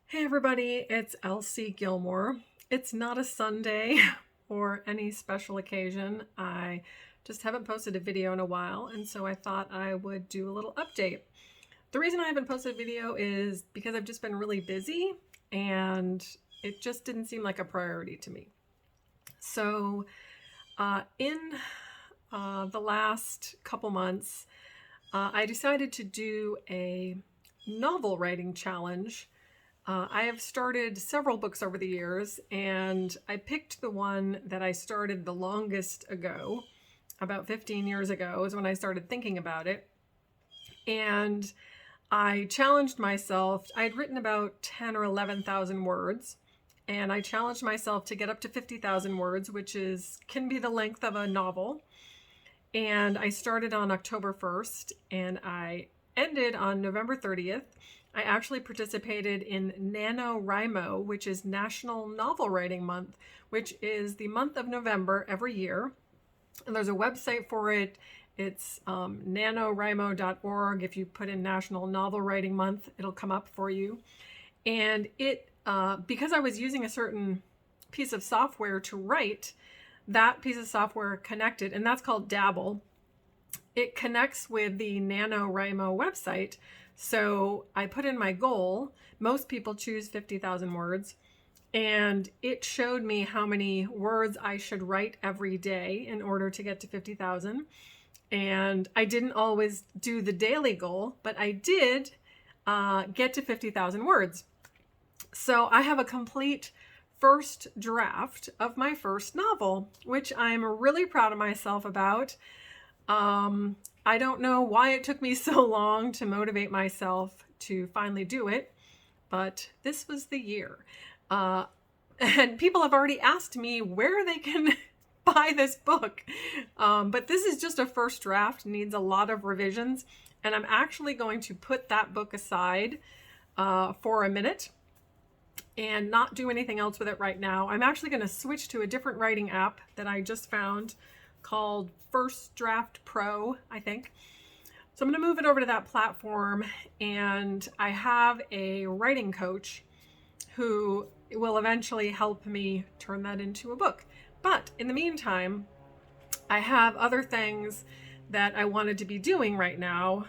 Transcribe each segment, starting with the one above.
Hey everybody, it's Elsie Gilmore. It's not a Sunday or any special occasion. I just haven't posted a video in a while, and so I thought I would do a little update. The reason I haven't posted a video is because I've just been really busy and it just didn't seem like a priority to me. So, in the last couple months, I decided to do a novel writing challenge. I have started several books over the years, and I picked the one that I started the longest ago. About 15 years ago is when I started thinking about it. And I challenged myself. I'd written about 10 or 11,000 words, and I challenged myself to get up to 50,000 words, which can be the length of a novel. And I started on October 1st, and I ended on November 30th. I actually participated in NaNoWriMo, which is National Novel Writing Month, which is the month of November every year. And there's a website for it. It's nanowrimo.org. If you put in National Novel Writing Month, it'll come up for you. And because I was using a certain piece of software to write, that piece of software connected, and that's called Dabble. It connects with the NaNoWriMo website. So I put in my goal. Most people choose 50,000 words. And it showed me how many words I should write every day in order to get to 50,000. And I didn't always do the daily goal, but I did get to 50,000 words. So I have a complete first draft of my first novel, which I'm really proud of myself about. I don't know why it took me so long to motivate myself to finally do it, but this was the year. And people have already asked me where they can buy this book. But this is just a first draft, needs a lot of revisions. And I'm actually going to put that book aside for a minute and not do anything else with it right now. I'm actually going to switch to a different writing app that I just found called First Draft Pro, I think. So I'm going to move it over to that platform, and I have a writing coach who will eventually help me turn that into a book. But in the meantime, I have other things that I wanted to be doing right now.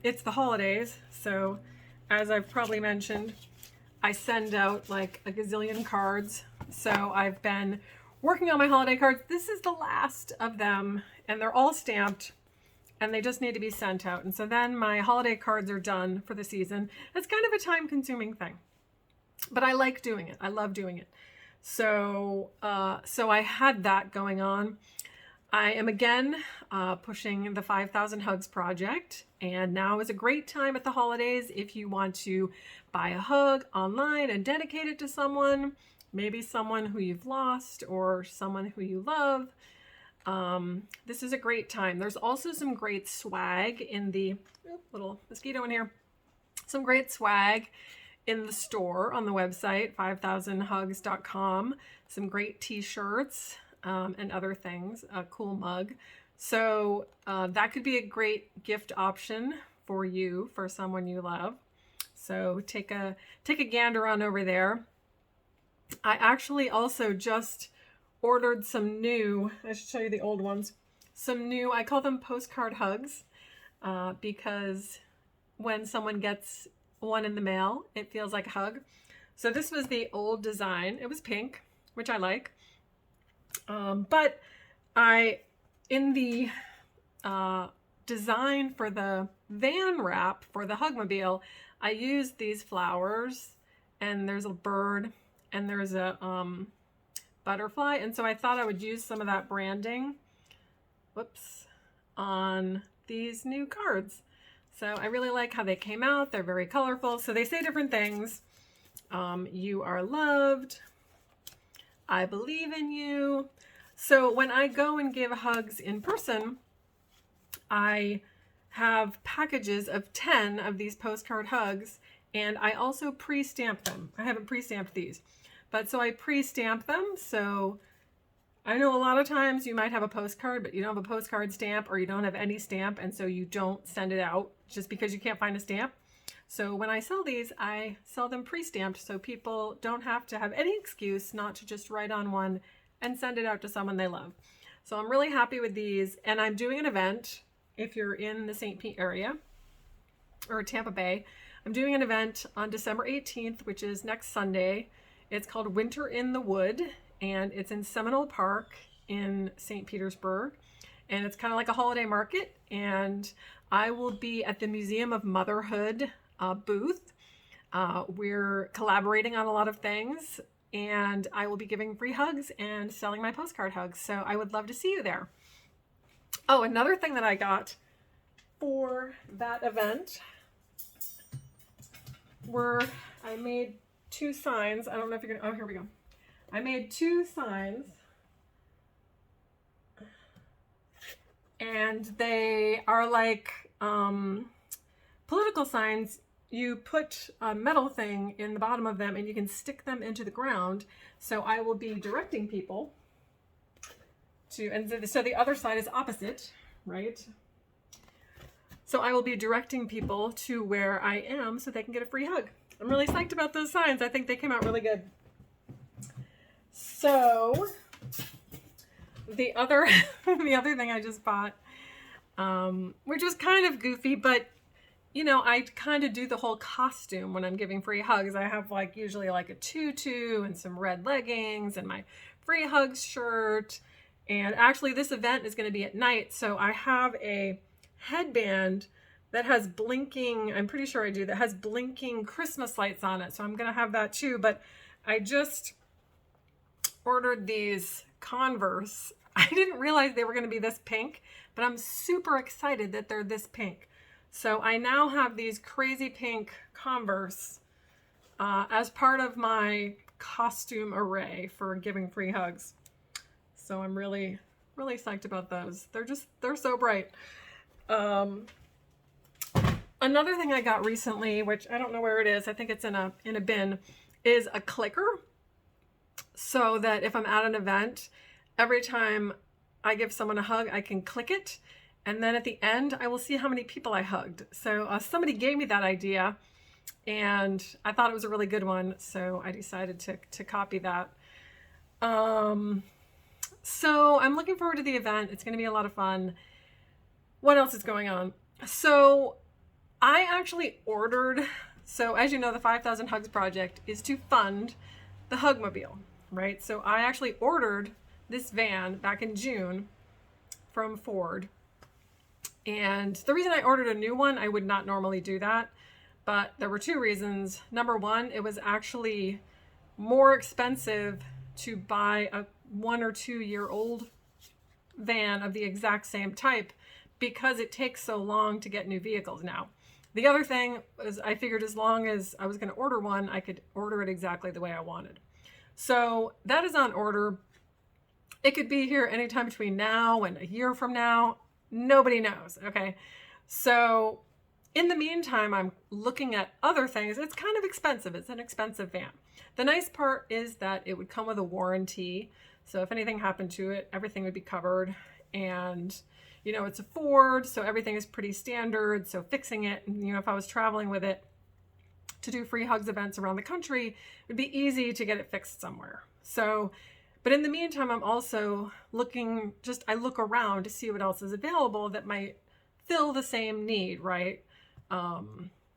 It's the holidays, so as I've probably mentioned, I send out like a gazillion cards. So I've been working on my holiday cards. This is the last of them, and they're all stamped, and they just need to be sent out. And so then my holiday cards are done for the season. It's kind of a time-consuming thing, but I like doing it. I love doing it. So I had that going on. I am again pushing the 5,000 Hugs project, and now is a great time at the holidays if you want to buy a hug online and dedicate it to someone, maybe someone who you've lost or someone who you love. This is a great time. There's also some great swag in the little mosquito in here. Some great swag in the store on the website, 5000hugs.com. Some great t-shirts and other things, a cool mug. So that could be a great gift option for you, for someone you love. So take a gander on over there. I actually also just ordered some new, I should show you the old ones, some new, I call them postcard hugs, because when someone gets one in the mail, it feels like a hug. So this was the old design. It was pink, which I like. But in the design for the van wrap for the Hugmobile, I used these flowers, and there's a bird, and there's a butterfly. And so I thought I would use some of that branding, on these new cards. So I really like how they came out. They're very colorful. So they say different things. You are loved. I believe in you. So when I go and give hugs in person, I have packages of 10 of these postcard hugs, and I also pre-stamp them. I haven't pre-stamped these, but so I pre-stamp them. So I know a lot of times you might have a postcard, but you don't have a postcard stamp, or you don't have any stamp, and so you don't send it out just because you can't find a stamp. So when I sell these, I sell them pre-stamped so people don't have to have any excuse not to just write on one and send it out to someone they love. So I'm really happy with these, and I'm doing an event if you're in the St. Pete area or Tampa Bay. I'm doing an event on December 18th, which is next Sunday. It's called Winter in the Wood, and it's in Seminole Park in St. Petersburg. And it's kind of like a holiday market, and I will be at the Museum of Motherhood booth. We're collaborating on a lot of things, and I will be giving free hugs and selling my postcard hugs. So I would love to see you there. Oh, another thing that I got for that event I made 2 signs. I don't know if you're gonna, oh, here we go. I made 2 signs, and they are like political signs. You put a metal thing in the bottom of them and you can stick them into the ground. So I will be directing people to, and so the other side is opposite, right? So I will be directing people to where I am so they can get a free hug. I'm really psyched about those signs. I think they came out really good. So the other thing I just bought, which was kind of goofy, but you know, I kind of do the whole costume when I'm giving free hugs. I have like usually like a tutu and some red leggings and my free hugs shirt. And actually this event is going to be at night. So I have a headband that has blinking, I'm pretty sure I do, that has blinking Christmas lights on it. So I'm going to have that too. But I just ordered these Converse. I didn't realize they were going to be this pink, but I'm super excited that they're this pink. So I now have these crazy pink Converse as part of my costume array for giving free hugs. So I'm really, really psyched about those. They're so bright. Another thing I got recently, which I don't know where it is, I think it's in a bin, is a clicker. So that if I'm at an event, every time I give someone a hug, I can click it. And then at the end, I will see how many people I hugged. So somebody gave me that idea, and I thought it was a really good one. So I decided to copy that. So I'm looking forward to the event. It's going to be a lot of fun. What else is going on? So I actually ordered, so as you know, the 5,000 Hugs Project is to fund the Hugmobile, right? So I actually ordered this van back in June from Ford. And the reason I ordered a new one, I would not normally do that, but there were 2 reasons. Number one, it was actually more expensive to buy a 1 or 2 year old van of the exact same type because it takes so long to get new vehicles now. The other thing was I figured as long as I was going to order one, I could order it exactly the way I wanted. So that is on order. It could be here anytime between now and a year from now. Nobody knows. Okay. So in the meantime, I'm looking at other things. It's kind of expensive. It's an expensive van. The nice part is that it would come with a warranty. So if anything happened to it, everything would be covered. And, you know, it's a Ford, so everything is pretty standard. So fixing it, you know, if I was traveling with it to do free hugs events around the country, it would be easy to get it fixed somewhere. So but in the meantime, I'm also looking, I look around to see what else is available that might fill the same need, right?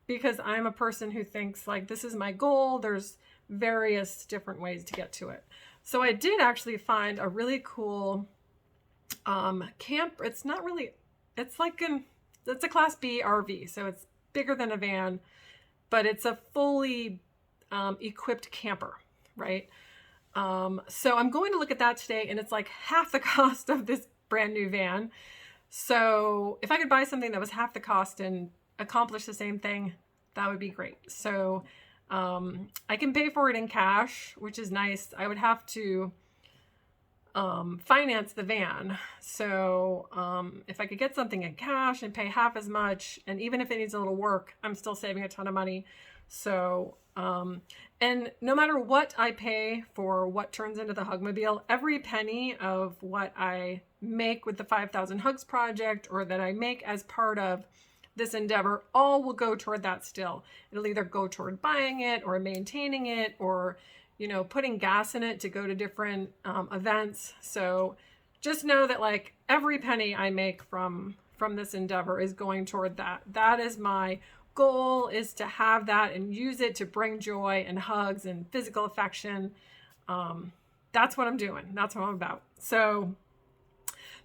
Because I'm a person who thinks like, this is my goal. There's various different ways to get to it. So I did actually find a really cool camp. It's not really, it's a Class B RV. So it's bigger than a van, but it's a fully equipped camper, right? So I'm going to look at that today, and it's like half the cost of this brand new van. So if I could buy something that was half the cost and accomplish the same thing, that would be great. So I can pay for it in cash, which is nice. I would have to finance the van. So if I could get something in cash and pay half as much, and even if it needs a little work, I'm still saving a ton of money. So and no matter what I pay for what turns into the Hugmobile, every penny of what I make with the 5,000 Hugs Project, or that I make as part of this endeavor, all will go toward that still. It'll either go toward buying it or maintaining it or, putting gas in it to go to different events. So just know that like every penny I make from this endeavor is going toward that. That is my goal, is to have that and use it to bring joy and hugs and physical affection. That's what I'm doing. That's what I'm about. So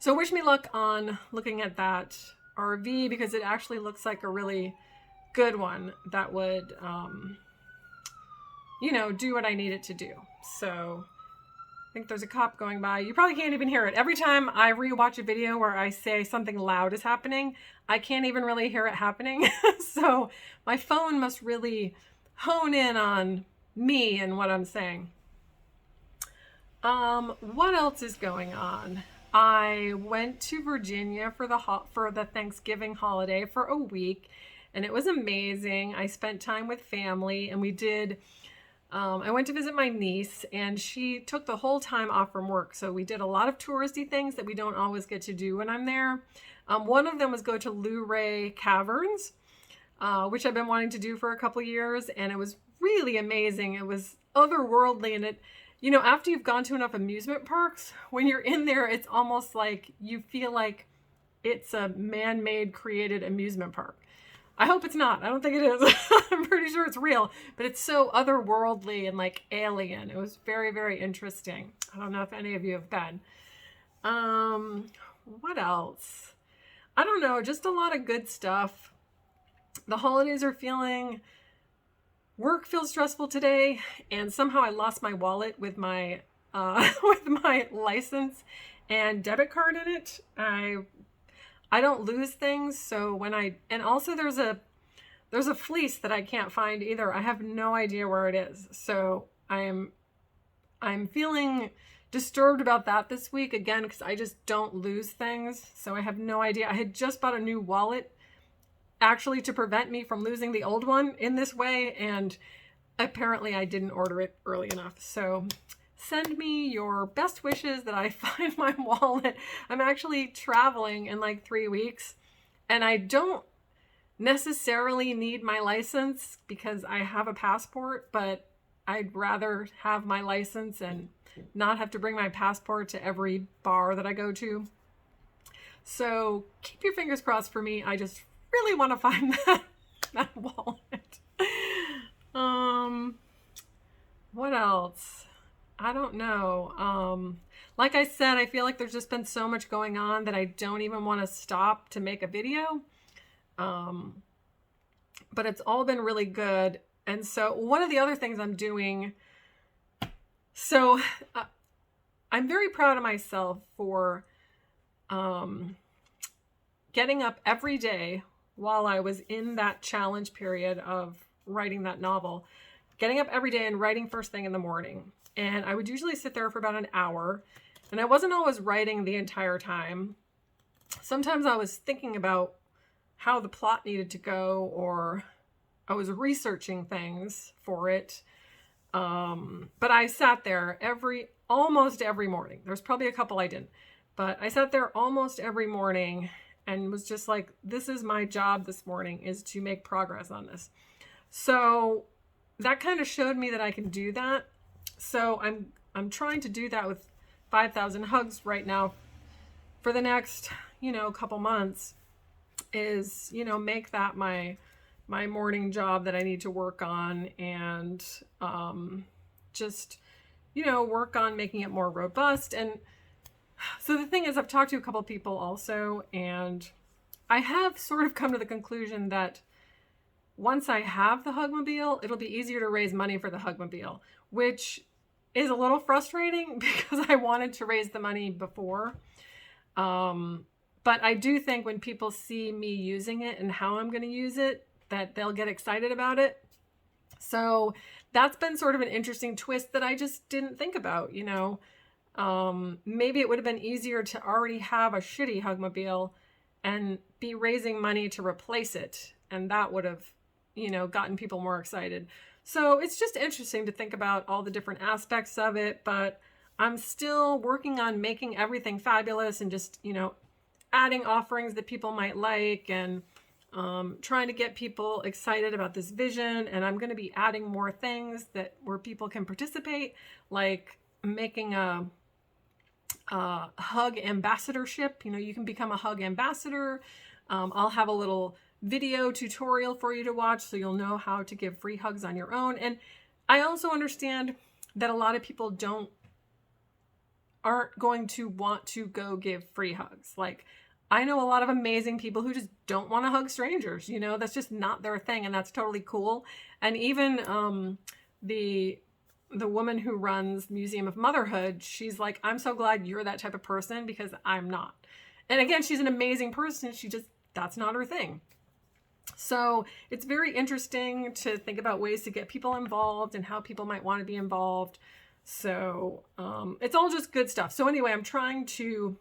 wish me luck on looking at that RV, because it actually looks like a really good one that would, do what I need it to do. So I think there's a cop going by. You probably can't even hear it. Every time I rewatch a video where I say something loud is happening, I can't even really hear it happening. So my phone must really hone in on me and what I'm saying. What else is going on? I went to Virginia for the Thanksgiving holiday for a week, and it was amazing. I spent time with family, and I went to visit my niece, and she took the whole time off from work. So we did a lot of touristy things that we don't always get to do when I'm there. One of them was go to Luray Caverns, which I've been wanting to do for a couple years, and it was really amazing. It was otherworldly, and it, after you've gone to enough amusement parks, when you're in there, it's almost like you feel like it's a man-made created amusement park. I hope it's not. I don't think it is. I'm pretty sure it's real, but it's so otherworldly and like alien. It was very, very interesting. I don't know if any of you have been. What else? I don't know. Just a lot of good stuff. The holidays are work feels stressful today, and somehow I lost my wallet with my with my license and debit card in it. I don't lose things, so and also there's a fleece that I can't find either. I have no idea where it is. So I'm feeling disturbed about that this week again, because I just don't lose things. So I have no idea. I had just bought a new wallet actually to prevent me from losing the old one in this way, and apparently I didn't order it early enough. So send me your best wishes that I find my wallet. I'm actually traveling in like 3 weeks, and I don't necessarily need my license because I have a passport, but I'd rather have my license and not have to bring my passport to every bar that I go to. So keep your fingers crossed for me. I just really want to find that wallet. What else? I don't know. Like I said, I feel like there's just been so much going on that I don't even want to stop to make a video. But it's all been really good. And so one of the other things I'm doing, I'm very proud of myself for getting up every day while I was in that challenge period of writing that novel, getting up every day and writing first thing in the morning. And I would usually sit there for about an hour, and I wasn't always writing the entire time. Sometimes I was thinking about how the plot needed to go, or I was researching things for it. But I sat there almost every morning. There's probably a couple I didn't, but I sat there almost every morning and was just like, this is my job this morning, is to make progress on this. So that kind of showed me that I can do that. So I'm trying to do that with 5,000 Hugs right now for the next, couple months, is, make that my morning job that I need to work on, and just, work on making it more robust. And so the thing is, I've talked to a couple people also, and I have sort of come to the conclusion that once I have the Hugmobile, it'll be easier to raise money for the Hugmobile, which is a little frustrating because I wanted to raise the money before. But I do think when people see me using it and how I'm going to use it, that they'll get excited about it. So that's been sort of an interesting twist that I just didn't think about, Maybe it would have been easier to already have a shitty Hugmobile and be raising money to replace it. And that would have, gotten people more excited. So it's just interesting to think about all the different aspects of it, but I'm still working on making everything fabulous and just, adding offerings that people might like. And trying to get people excited about this vision, and I'm going to be adding more things that where people can participate, like making a hug ambassadorship. You know, you can become a hug ambassador. I'll have a little video tutorial for you to watch so you'll know how to give free hugs on your own. And I also understand that a lot of people aren't going to want to go give free hugs. Like, I know a lot of amazing people who just don't want to hug strangers. You know, that's just not their thing, and that's totally cool. And even the woman who runs Museum of Motherhood, she's like, I'm so glad you're that type of person because I'm not. And again, she's an amazing person. That's not her thing. So it's very interesting to think about ways to get people involved and how people might want to be involved. So it's all just good stuff. So anyway, I'm trying to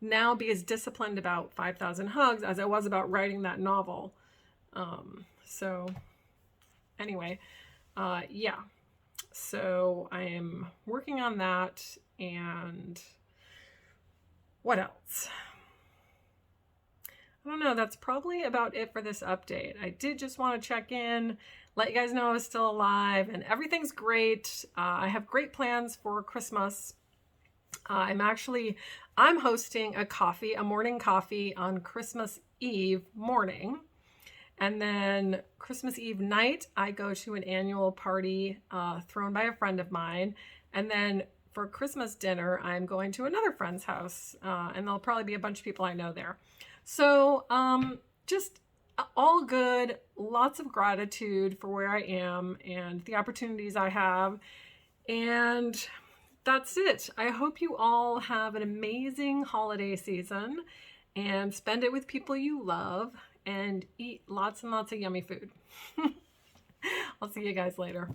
now be as disciplined about 5,000 Hugs as I was about writing that novel. So anyway, yeah. So I am working on that. And what else? I don't know. That's probably about it for this update. I did just want to check in, let you guys know I was still alive and everything's great. I have great plans for Christmas. I'm hosting a morning coffee on Christmas Eve morning. And then Christmas Eve night, I go to an annual party thrown by a friend of mine. And then for Christmas dinner, I'm going to another friend's house. And there'll probably be a bunch of people I know there. So just all good, lots of gratitude for where I am and the opportunities I have. And that's it. I hope you all have an amazing holiday season and spend it with people you love and eat lots and lots of yummy food. I'll see you guys later.